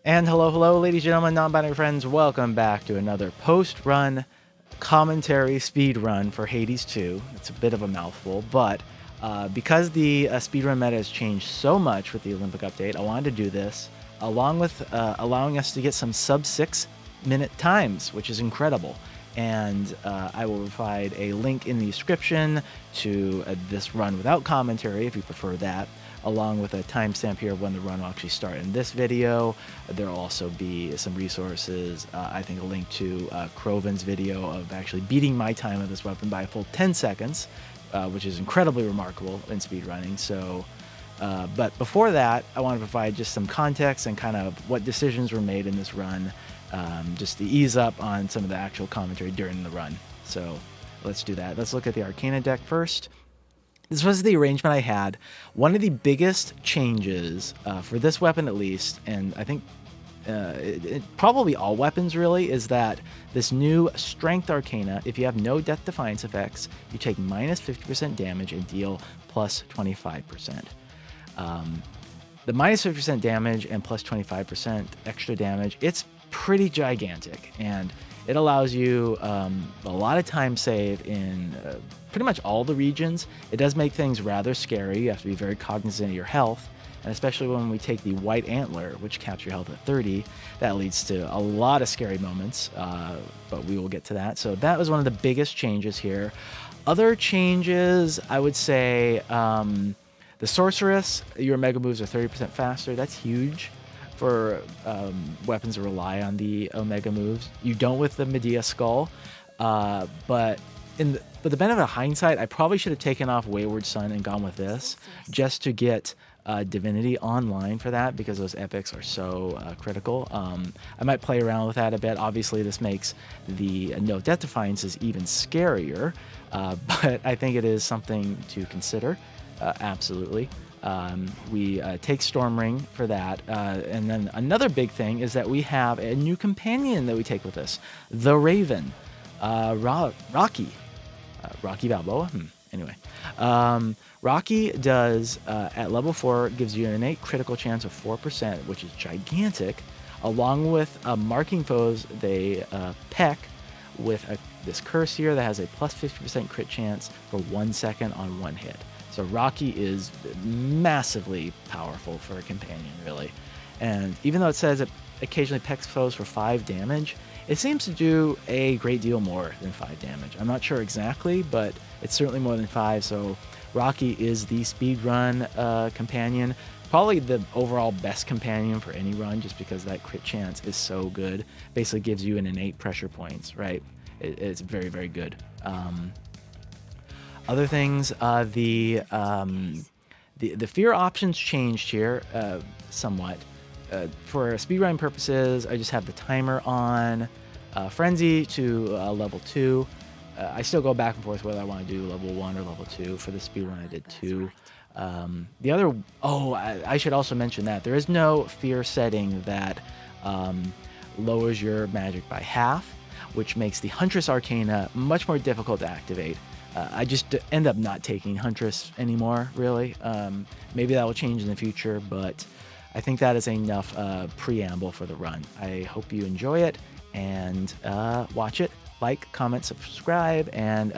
And hello, ladies and gentlemen, non-binary friends. Welcome back to another post-run commentary speed run for Hades 2. It's a bit of a mouthful, but because the speedrun meta has changed so much with the Olympic update, I wanted to do this, along with allowing us to get some sub-6 minute times, which is incredible. And I will provide a link in the description to this run without commentary, if you prefer that, along with a timestamp here of when the run will actually start in this video. There will also be some resources, I think a link to Croven's video of actually beating my time of this weapon by a full 10 seconds, which is incredibly remarkable in speedrunning. So, but before that, I want to provide just some context and kind of what decisions were made in this run, just to ease up on some of the actual commentary during the run. So let's do that. Let's look at the Arcana deck first. This was the arrangement I had. One of the biggest changes for this weapon at least, and I think probably all weapons really, is that this new Strength Arcana, if you have no Death Defiance effects, you take minus 50% damage and deal plus 25%. The minus 50% damage and plus 25% extra damage, it's pretty gigantic, and it allows you a lot of time save in pretty much all the regions. It does make things rather scary. You have to be very cognizant of your health, and especially when we take the White Antler, which caps your health at 30, that leads to a lot of scary moments, but we will get to that. So that was one of the biggest changes here. Other changes, I would say, the Sorceress, your Mega Moves are 30% faster. That's huge for weapons that rely on the Omega moves. You don't with the Medea Skull, but the benefit of hindsight, I probably should have taken off Wayward Son and gone with this, just to get Divinity online for that, because those epics are so critical. I might play around with that a bit. Obviously, this makes the no Death Defiances even scarier, but I think it is something to consider, absolutely. We take Stormring for that, and then another big thing is that we have a new companion that we take with us, the Raven, Rocky Balboa. Anyway, Rocky does at level 4 gives you an innate critical chance of 4%, which is gigantic. Along with marking foes, they peck with this curse here that has a plus 50% crit chance for 1 second on one hit. So Rocky is massively powerful for a companion, really. And even though it says it occasionally pecks foes for 5 damage, it seems to do a great deal more than 5 damage. I'm not sure exactly, but it's certainly more than 5. So Rocky is the speedrun companion. Probably the overall best companion for any run, just because that crit chance is so good. Basically gives you an innate pressure points, right? It's very, very good. Other things, the fear options changed here somewhat. For speedrun purposes, I just have the timer on. Frenzy to level 2. I still go back and forth whether I want to do level 1 or level 2. For the speedrun, I did 2. The other, I should also mention that there is no fear setting that lowers your magic by half, which makes the Huntress Arcana much more difficult to activate. I just end up not taking Huntress anymore, really. Maybe that will change in the future, but I think that is enough preamble for the run. I hope you enjoy it, and watch it. Like, comment, subscribe, and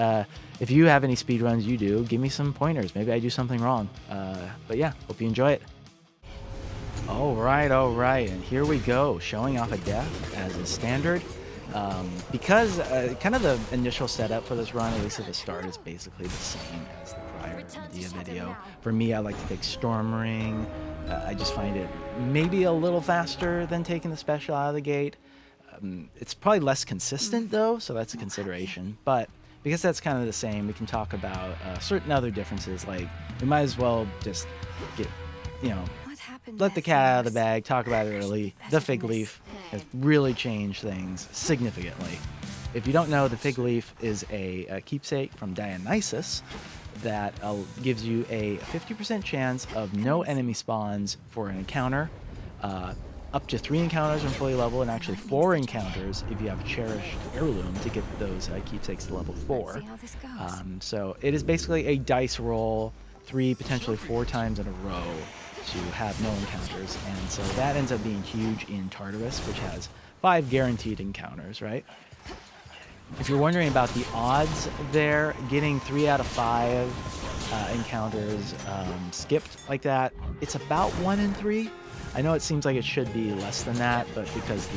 if you have any speedruns you do, give me some pointers. Maybe I do something wrong. But yeah, hope you enjoy it. All right, and here we go, showing off a death as is standard. Because kind of the initial setup for this run, at least at the start, is basically the same as the prior Medea video. For me, I like to take Stormring. I just find it maybe a little faster than taking the special out of the gate. It's probably less consistent though, so that's a consideration. But because that's kind of the same, we can talk about certain other differences. Like, we might as well just get, let the cat out of the bag, talk about it early. The Fig Leaf has really changed things significantly. If you don't know, the Fig Leaf is a keepsake from Dionysus that gives you a 50% chance of no enemy spawns for an encounter, up to 3 encounters when fully level, and actually 4 encounters if you have Cherished Heirloom to get those keepsakes to level 4. So it is basically a dice roll 3, potentially 4 times in a row to have no encounters, and so that ends up being huge in Tartarus, which has 5 guaranteed encounters, right? If you're wondering about the odds there, getting 3 out of 5 encounters skipped like that, it's about 1 in 3. I know it seems like it should be less than that, but because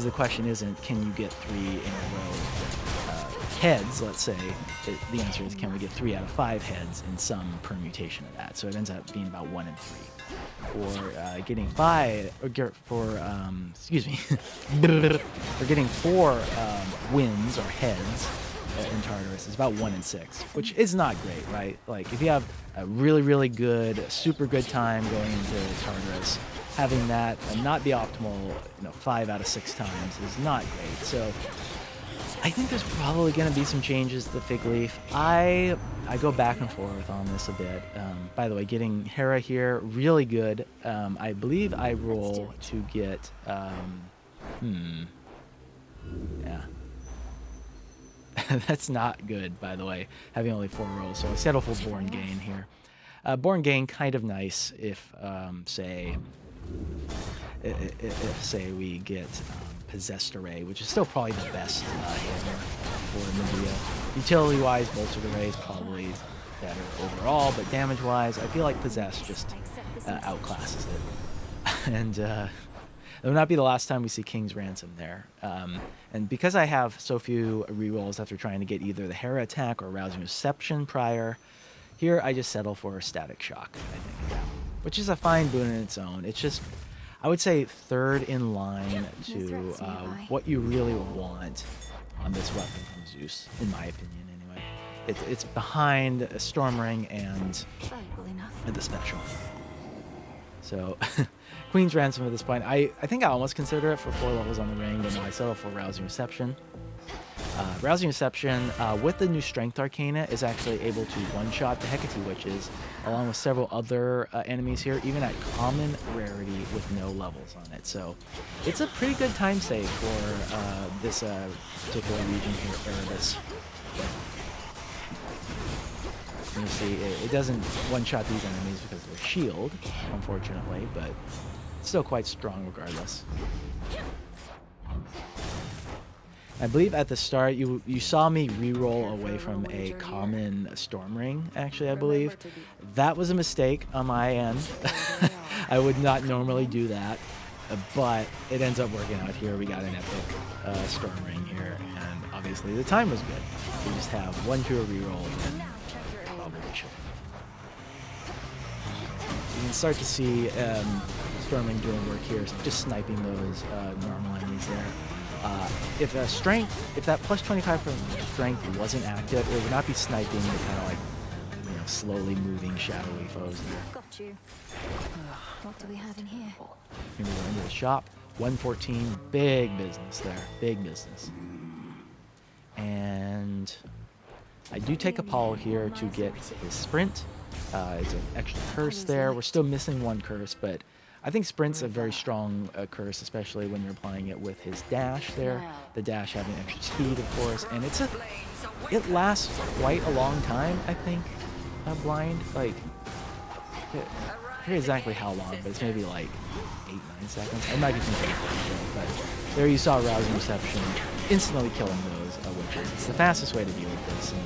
the question isn't can you get 3 in a row heads, let's say, the answer is can we get 3 out of 5 heads in some permutation of that. So it ends up being about 1 in 3. Or getting 5, or excuse me, or getting 4 wins or heads in Tartarus is about 1 in 6, which is not great, right? Like if you have a really, really good, super good time going into Tartarus, having that not be optimal, 5 out of 6 times is not great. So I think there's probably going to be some changes to the fig leaf. I go back and forth on this a bit. By the way, getting Hera here, really good. I believe I roll to get... yeah. That's not good, by the way, having only 4 rolls. So I settle for Born Gain here. Born Gain, kind of nice if, say we get Possessed Array, which is still probably the best hammer for Medea. Utility-wise, Bolstered Array is probably better overall, but damage-wise, I feel like Possessed just outclasses it. And it will not be the last time we see King's Ransom there. And because I have so few rerolls after trying to get either the Hera attack or Rousing Reception prior, here I just settle for Static Shock, I think, which is a fine boon in its own. It's just, I would say, third in line to what you really want on this weapon from Zeus, in my opinion, anyway. It's behind Storm Ring and the special. So, Queen's Ransom at this point. I think I almost consider it for 4 levels on the ring, but no, I settle for Rousing Reception. Rousing Reception, with the new Strength Arcana, is actually able to one-shot the Hecate Witches, along with several other enemies here, even at common rarity with no levels on it. So it's a pretty good time save for this particular region here, Erebus. You see, it doesn't one-shot these enemies because of their shield, unfortunately, but it's still quite strong regardless. I believe at the start you saw me reroll away from a common Storm Ring, actually, I believe. That was a mistake on my end. I would not normally do that, but it ends up working out here. We got an epic Storm Ring here, and obviously the time was good. We just have 1 pure reroll, and probably should. You can start to see Storm Ring doing work here, just sniping those normal enemies there. If that plus 25 from strength wasn't active, it would not be sniping the kind of like, slowly moving shadowy foes there. Got you. What do we have in here? Here we go into the shop. 114, big business there, big business. And I do take Apollo here to get his sprint. It's an extra curse there. We're still missing 1 curse, but I think Sprint's a very strong curse, especially when you're applying it with his dash there. The dash having extra speed, of course, and it lasts quite a long time, I think, blind. Like, I forget exactly how long, but it's maybe like 8-9 seconds. I might be thinking but there you saw Rousing Reception instantly killing those witches. It's the fastest way to deal with this. And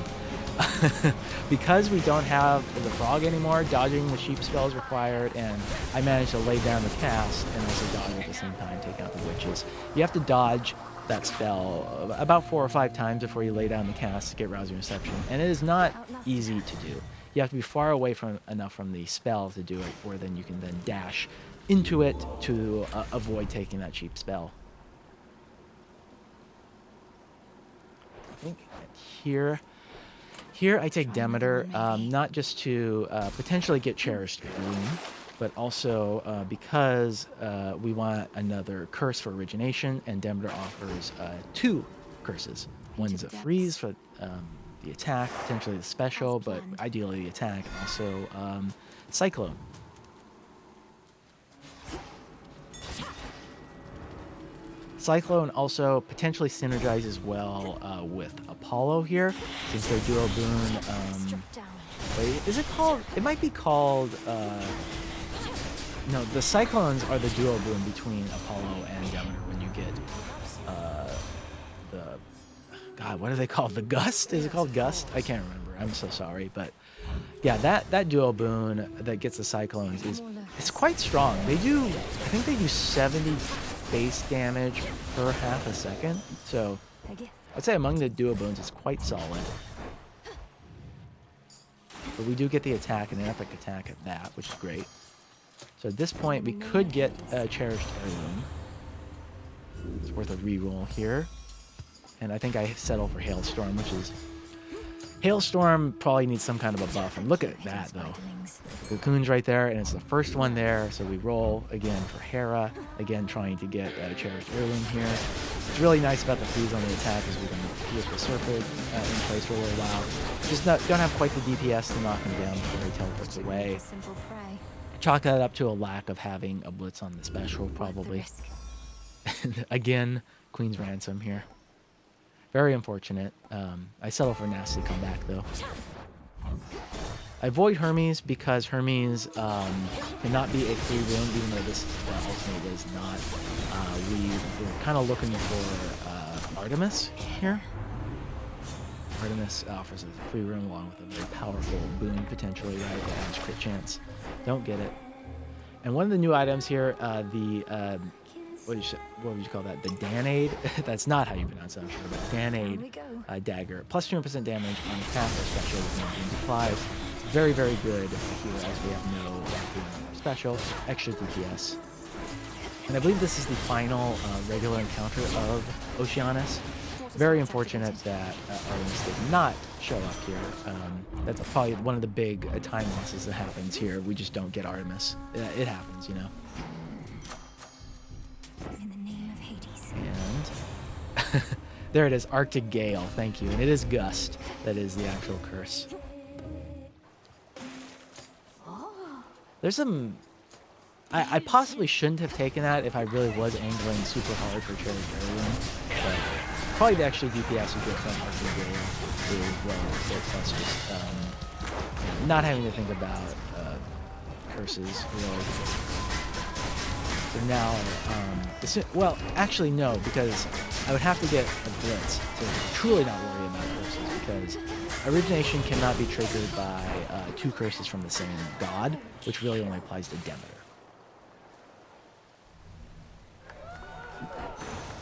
because we don't have the frog anymore, dodging the sheep spell is required, and I managed to lay down the cast and also dodge at the same time, take out the witches. You have to dodge that spell about 4 or 5 times before you lay down the cast to get Rousing Reception, and it is not easy to do. You have to be far away enough from the spell to do it, where then you can then dash into it to avoid taking that cheap spell. I think here I take Demeter, not just to potentially get Cherished Bloom, but also because we want another curse for Origination, and Demeter offers 2 curses. One's a freeze for the attack, potentially the special, but ideally the attack, and also Cyclone. Cyclone also potentially synergizes well with Apollo here, since their duo boon. Wait, is it called? It might be called No, the Cyclones are the duo boon between Apollo and Demeter when you get the... God, what are they called? The Gust? Is it called Gust? I can't remember. I'm so sorry. But yeah, that duo boon that gets the Cyclones it's quite strong. They do... I think they do 70 base damage per half a second. So I'd say among the duo boons, it's quite solid. But we do get the attack, and an epic attack at that, which is great. So at this point, we could get a Cherished Heirloom. It's worth a reroll here. And I think I settle for Hailstorm, which is... Hailstorm probably needs some kind of a buff. And look at that, though. Cocoon's right there, and it's the first one there. So we roll again for Hera. Again, trying to get a Cherished Heirloom here. What's really nice about the freeze on the attack is we can keep the Serpent in place for a little while. Just don't have quite the DPS to knock him down before he teleports away. Chalk that up to a lack of having a Blitz on the special, probably. Again, Queen's Ransom here. Very unfortunate. I settle for Nasty Comeback, though. I avoid Hermes because Hermes cannot be a free room, even though this ultimate is not. We're kind of looking for Artemis here. Artemis offers a free room along with a very powerful boon, potentially, right? That adds crit chance. Don't get it. And one of the new items here, what would you call that? The Danade? That's not how you pronounce it, I'm sure, but Danade dagger. Plus 200% damage on attack or special with no boon supplies. Very, very good here as we have no special. Extra DPS. And I believe this is the final regular encounter of Oceanus. Very unfortunate that Artemis did not show up here. That's probably one of the big time losses that happens here. We just don't get Artemis. It happens, you know. In the name of Hades. And there it is, Arctic Gale. Thank you. And it is Gust that is the actual curse. There's some... I possibly shouldn't have taken that if I really was angling super hard for Cherished Heirloom. But probably the actual DPS you get from Arctic Gale is well worth it. Plus just not having to think about curses, really. So now, well, actually no, because I would have to get a Blitz to truly not worry about curses, because Origination cannot be triggered by 2 curses from the same god, which really only applies to Demeter.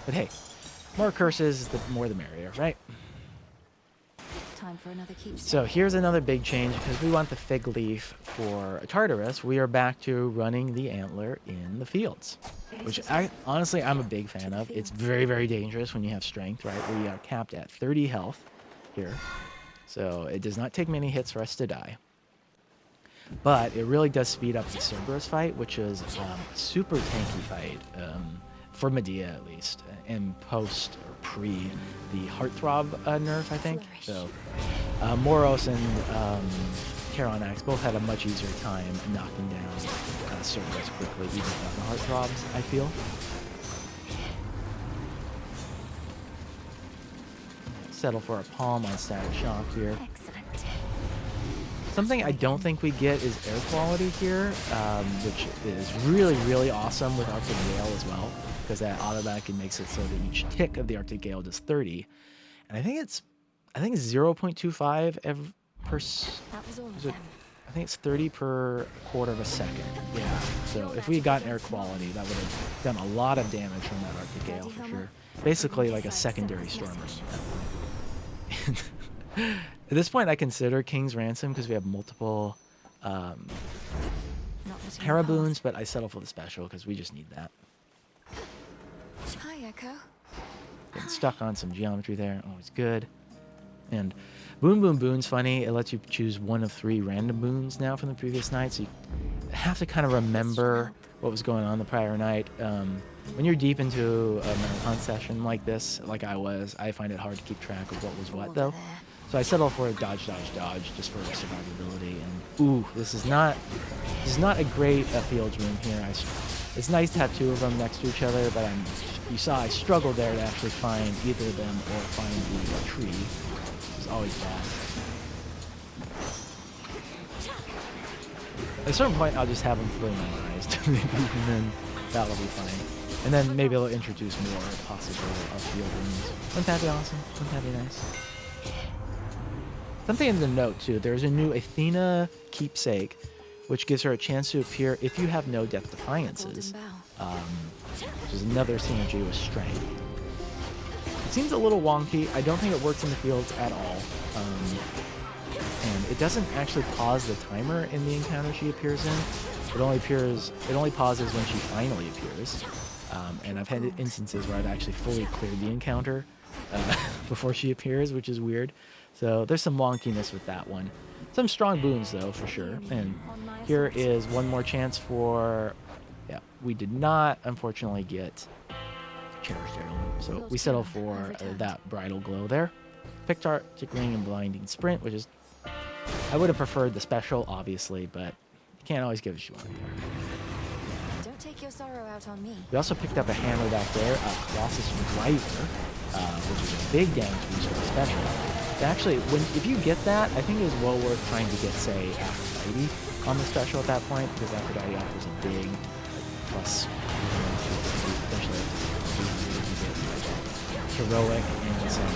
But hey, more curses, the more the merrier, right? Time for another keepsake. So here's another big change. Because we want the Fig Leaf for Tartarus, we are back to running the Antler in the fields. Which, honestly, I'm a big fan of. It's very, very dangerous when you have strength, right? We are capped at 30 health here. So it does not take many hits for us to die. But it really does speed up the Cerberus fight, which is a super tanky fight. For Medea, at least, and post or pre the Heartthrob nerf, I think. So, Moros and Charonax both had a much easier time knocking down Cerberus quickly, even without the Heartthrobs, I feel. Settle for a Palm on Static Shock here. Something I don't think we get is air quality here, which is really, really awesome with Arctic Gale as well, because that automatically makes it so that each tick of the Arctic Gale does 30, and I think it's 0.25 per. I think it's 30 per quarter of a second. Yeah. So if we had gotten air quality, that would have done a lot of damage from that Arctic Gale for sure. Basically like a secondary storm at At this point, I consider King's Ransom because we have multiple Hera boons, but I settle for the special because we just need that. Hi, Echo. Getting stuck on some geometry there, always good. And Boon's funny. It lets you choose one of 3 random boons now from the previous night, so you have to kind of remember what was going on the prior night. When you're deep into a marathon session like this, like I was, I find it hard to keep track of what was what, though. So I settle for a dodge, just for survivability. And ooh, this is not a great fields room here. It's nice to have 2 of them next to each other, but you saw I struggled there to actually find either of them or find the tree. It's always bad. At a certain point, I'll just have them fully memorized, and then that'll be fine. And then maybe they'll introduce more possible field rooms. Wouldn't that be awesome? Wouldn't that be nice? Something to note, too, there's a new Athena keepsake, which gives her a chance to appear if you have no death defiances, which is another synergy with strength. It seems a little wonky. I don't think it works in the fields at all. And it doesn't actually pause the timer in the encounter she appears in. It only pauses when she finally appears. And I've had instances where I've actually fully cleared the encounter before she appears, which is weird. So there's some wonkiness with that one. Some strong boons, though, for sure. And here is one more chance for... Yeah, we did not, unfortunately, get Cherished Heirloom. So we settle for that Bridal Glow there. Picked Arctic Ring and Blinding Sprint, which is... I would have preferred the special, obviously, but you can't always give what you want. Don't take your sorrow out on me. We also picked up a hammer back there, Colossus Driver, which is a big damage boost for the special. Actually, if you get that, I think it is well worth trying to get, say, Aphrodite on the special at that point, because Aphrodite offers a big plus, especially heroic and some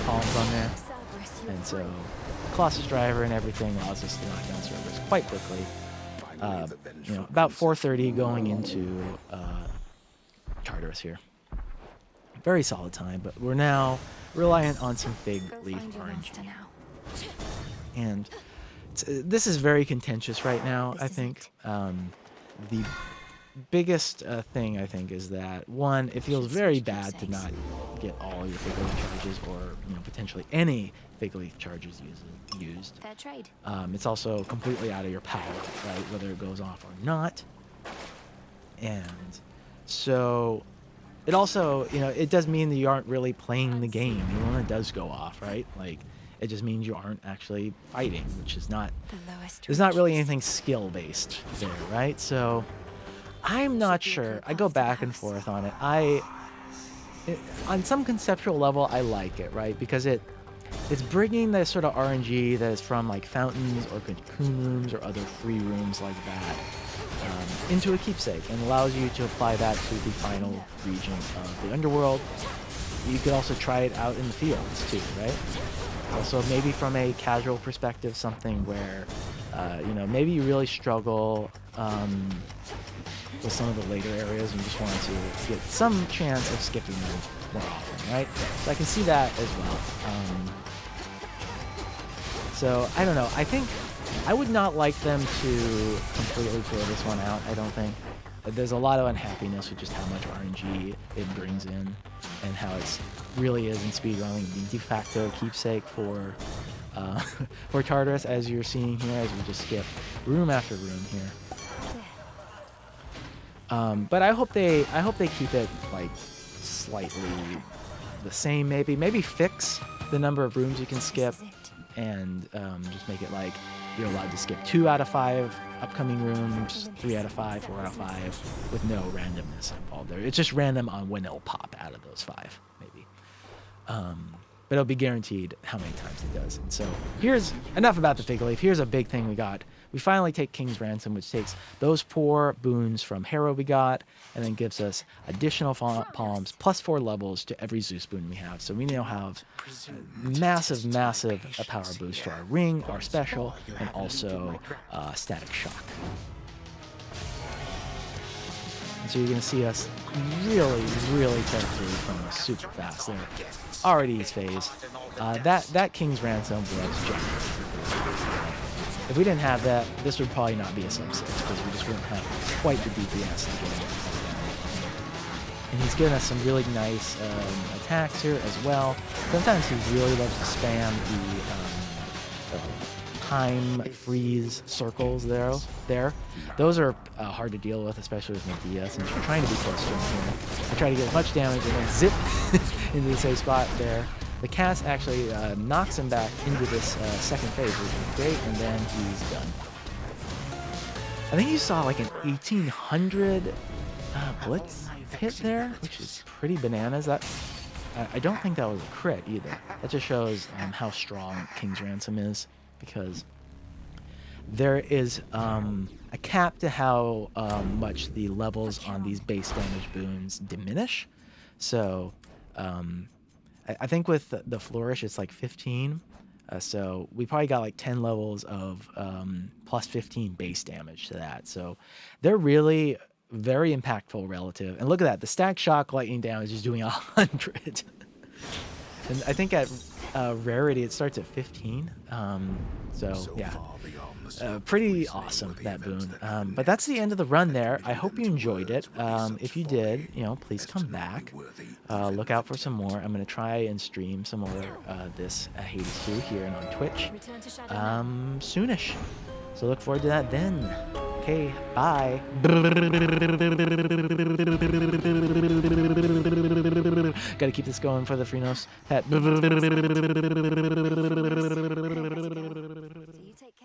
columns on there. And so, Colossus Driver and everything allows us to knock down Cerberus quite quickly. About 4:30 going into Tartarus here. Very solid time, but we're now reliant on some Fig Leaf RNG. And this is very contentious right now, I think. The biggest thing, I think, is that, one, it feels very bad to not get all your Fig Leaf charges or potentially any Fig Leaf charges used. Fair trade. It's also completely out of your power, right, whether it goes off or not. And so... It also, it does mean that you aren't really playing the game, even when it does go off, right? Like, it just means you aren't actually fighting, which is not, there's not really anything skill-based there, right? So, I'm not sure. I go back and forth on it. On some conceptual level, I like it, right? Because it's bringing the sort of RNG that is from, like, fountains or cocoon rooms or other free rooms like that. Into a keepsake, and allows you to apply that to the final region of the Underworld. You could also try it out in the fields too, right? Also, maybe from a casual perspective, something where maybe you really struggle with some of the later areas and just want to get some chance of skipping them more often, right? So I can see that as well. So I don't know. I think I would not like them to completely throw this one out, I don't think. There's a lot of unhappiness with just how much RNG it brings in and how it really is in speedrunning the de facto keepsake for Tartarus, as you're seeing here, as we just skip room after room here. But I hope they keep it like slightly the same, maybe fix the number of rooms you can skip and just make it like you're allowed to skip 2 out of 5 upcoming rooms, 3 out of 5, 4 out of 5, with no randomness involved there. It's just random on when it'll pop out of those 5, maybe. But it'll be guaranteed how many times it does. And so here's enough about the Fig Leaf. Here's a big thing we got. We finally take King's Ransom, which takes those 4 boons from Hera we got, and then gives us additional palms plus 4 levels to every Zeus boon we have. So we now have massive power boost to our ring, our special, and also static shock. And so you're going to see us really tear through from super fast there. Already his phase. That King's Ransom was just... If we didn't have that, this would probably not be a sub-6, because we just wouldn't have quite the DPS to get it. And he's given us some really nice attacks here as well. Sometimes he really loves to spam the time freeze circles there. Those are hard to deal with, especially with Medea, since you're trying to be close to him here. I try to get as much damage and then zip into the safe spot there. The cast actually knocks him back into this second phase, which is great, and then he's done. I think you saw like an 1800 blitz hit there, which is pretty bananas. That I don't think that was a crit either. That just shows how strong King's Ransom is, because there is a cap to how much the levels on these base damage boons diminish. So I think with the Flourish, it's like 15. So we probably got like 10 levels of plus 15 base damage to that. So they're really very impactful relative. And look at that. The stack shock lightning damage is doing 100. And I think at rarity, it starts at 15. So yeah, pretty awesome, that boon. But that's the end of the run there. I hope you enjoyed it. If you did, please come back. Look out for some more. I'm going to try and stream some more this Hades 2 here and on Twitch soonish. So look forward to that then. Okay, bye. Gotta keep this going for the Chronos pet. So you take